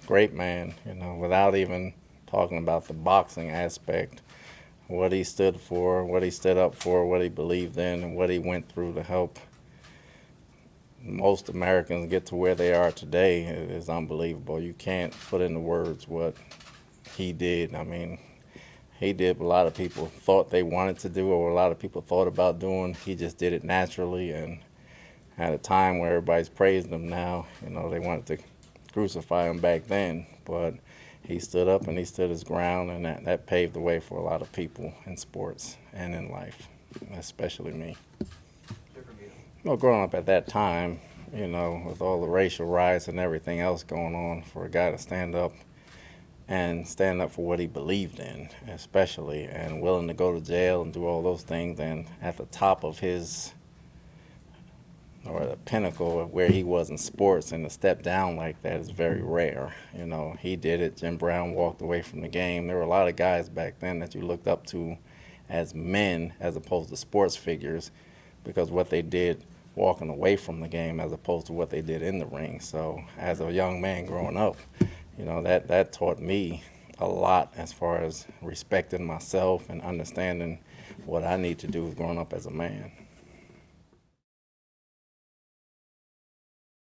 great man, without even talking about the boxing aspect, what he stood for, what he stood up for, what he believed in, and what he went through to help most Americans get to where they are today is unbelievable. You can't put into words what he did. I mean, he did what a lot of people thought they wanted to do or a lot of people thought about doing. He just did it naturally, and at a time where everybody's praising him now, they wanted to crucify him back then, but he stood up and he stood his ground, and that paved the way for a lot of people in sports and in life, especially me. Well, growing up at that time, with all the racial riots and everything else going on, for a guy to stand up for what he believed in, especially, and willing to go to jail and do all those things, and at the top of his, or the pinnacle of where he was in sports, and to step down like that is very rare. He did it. Jim Brown walked away from the game. There were a lot of guys back then that you looked up to as men as opposed to sports figures, because what they did walking away from the game as opposed to what they did in the ring. So as a young man growing up, that taught me a lot as far as respecting myself and understanding what I need to do growing up as a man.